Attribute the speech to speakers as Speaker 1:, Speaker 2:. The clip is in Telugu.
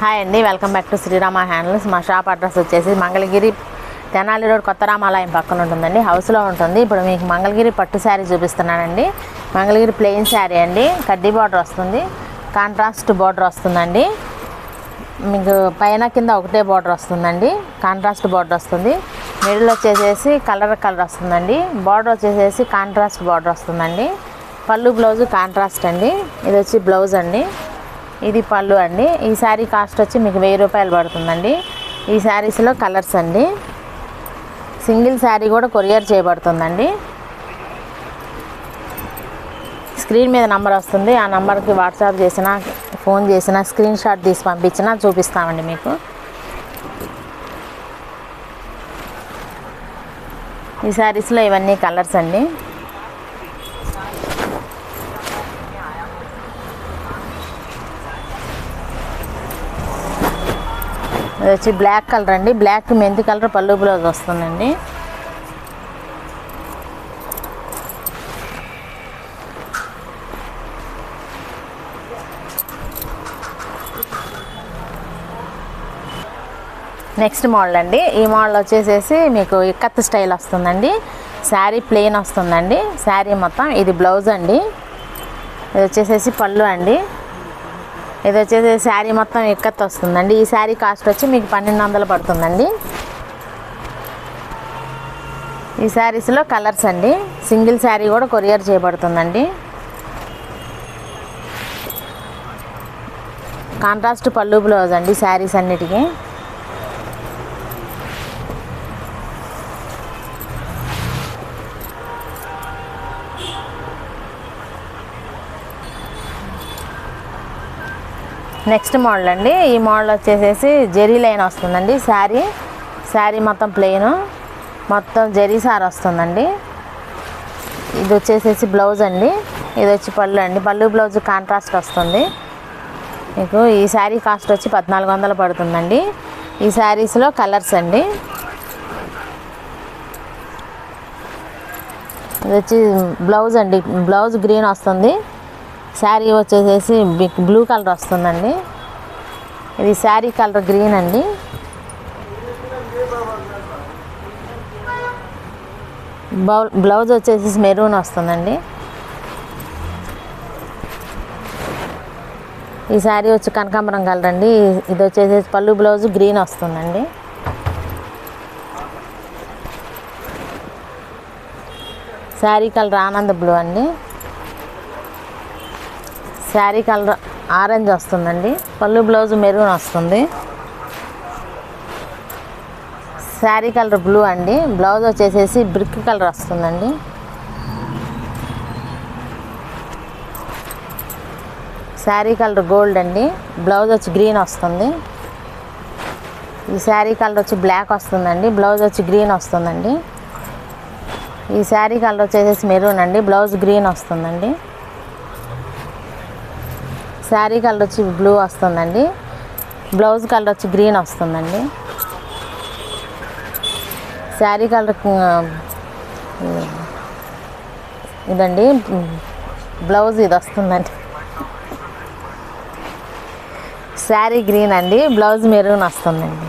Speaker 1: హాయ్ అండి, welcome back to Srirama handlooms. మా షాప్ అడ్రస్ వచ్చేసి మంగళగిరి తెనాలి రోడ్ కొత్త రామాలయం పక్కన ఉంటుందండి, హౌస్లో ఉంటుంది. ఇప్పుడు మీకు మంగళగిరి పట్టు శారీ చూపిస్తున్నానండి. మంగళగిరి ప్లెయిన్ శారీ అండి, కడ్డీ బార్డర్ వస్తుంది, కాంట్రాస్ట్ బార్డర్ వస్తుందండి. మీకు పైన కింద ఒకటే బార్డర్ వస్తుందండి, కాంట్రాస్ట్ బార్డర్ వస్తుంది. మిడిల్ వచ్చేసేసి కలర్ వస్తుందండి. బార్డర్ వచ్చేసేసి కాంట్రాస్ట్ బార్డర్ వస్తుందండి. పళ్ళు బ్లౌజు కాంట్రాస్ట్ అండి. ఇది వచ్చి బ్లౌజ్ అండి, ఇది పళ్ళు అండి. ఈ శారీ కాస్ట్ వచ్చి మీకు 1000 రూపాయలు పడుతుందండి. ఈ శారీస్లో కలర్స్ అండి. సింగిల్ శారీ కూడా కొరియర్ చేయబడుతుందండి. స్క్రీన్ మీద నంబర్ వస్తుంది, ఆ నంబర్కి వాట్సాప్ చేసినా ఫోన్ చేసినా స్క్రీన్ షాట్ తీసి పంపించినా చూపిస్తామండి మీకు. ఈ శారీస్లో ఇవన్నీ కలర్స్ అండి. ఇది వచ్చి బ్లాక్ కలర్ అండి, బ్లాక్ మెంతి కలర్ పళ్ళు బ్లౌజ్ వస్తుందండి. నెక్స్ట్ మోడల్ అండి, ఈ మోడల్ వచ్చేసేసి మీకు ఇక్కత్ స్టైల్ వస్తుందండి. శారీ ప్లెయిన్ వస్తుందండి, శారీ మొత్తం. ఇది బ్లౌజ్ అండి, ఇది వచ్చేసేసి పళ్ళు అండి. ఇది వచ్చేసి శారీ మొత్తం ఇక్కత్ వస్తుందండి. ఈ శారీ కాస్ట్ వచ్చి మీకు 1200 పడుతుందండి. ఈ శారీస్లో కలర్స్ అండి. సింగిల్ శారీ కూడా కొరియర్ చేయబడుతుందండి. కాంట్రాస్ట్ పళ్ళు బ్లౌజ్ అండి శారీస్ అన్నిటికీ. నెక్స్ట్ మోడల్ అండి, ఈ మోడల్ వచ్చేసేసి జెరీ లైన్ వస్తుందండి. శారీ మొత్తం ప్లెయిన్, మొత్తం జెరీ సార్ వస్తుందండి. ఇది వచ్చేసేసి బ్లౌజ్ అండి, ఇది వచ్చి పళ్ళు అండి. పళ్ళు బ్లౌజ్ కాంట్రాస్ట్ వస్తుంది మీకు. ఈ శారీ కాస్ట్ వచ్చి 1400 పడుతుందండి. ఈ శారీస్లో కలర్స్ అండి. ఇది వచ్చి బ్లౌజ్ అండి, బ్లౌజ్ గ్రీన్ వస్తుంది. శారీ వచ్చేసేసి బ్లూ కలర్ వస్తుందండి. ఇది శారీ కలర్ గ్రీన్ అండి. బ్లౌజ్ వచ్చేసి మెరూన్ వస్తుందండి. ఈ శారీ వచ్చి కనకాంబరం కలర్ అండి. ఇది వచ్చేసేసి పళ్ళు బ్లౌజ్ గ్రీన్ వస్తుందండి. శారీ కలర్ ఆనంద్ బ్లూ అండి. శారీ కలర్ ఆరెంజ్ వస్తుందండి. పళ్ళు బ్లౌజ్ మెరూన్ వస్తుంది. శారీ కలర్ బ్లూ అండి. బ్లౌజ్ వచ్చేసేసి బ్రిక్ కలర్ వస్తుందండి. శారీ కలర్ గోల్డ్ అండి. బ్లౌజ్ వచ్చి గ్రీన్ వస్తుంది. ఈ శారీ కలర్ వచ్చి బ్లాక్ వస్తుందండి. బ్లౌజ్ వచ్చి గ్రీన్ వస్తుందండి. ఈ శారీ కలర్ వచ్చేసేసి మెరూన్ అండి. బ్లౌజ్ గ్రీన్ వస్తుందండి. శారీ కలర్ వచ్చి బ్లూ వస్తుందండి. బ్లౌజ్ కలర్ వచ్చి గ్రీన్ వస్తుందండి. శారీ కలర్ ఇదండి, బ్లౌజ్ ఇది వస్తుందండి. శారీ గ్రీన్ అండి, బ్లౌజ్ మెరూన్ వస్తుందండి.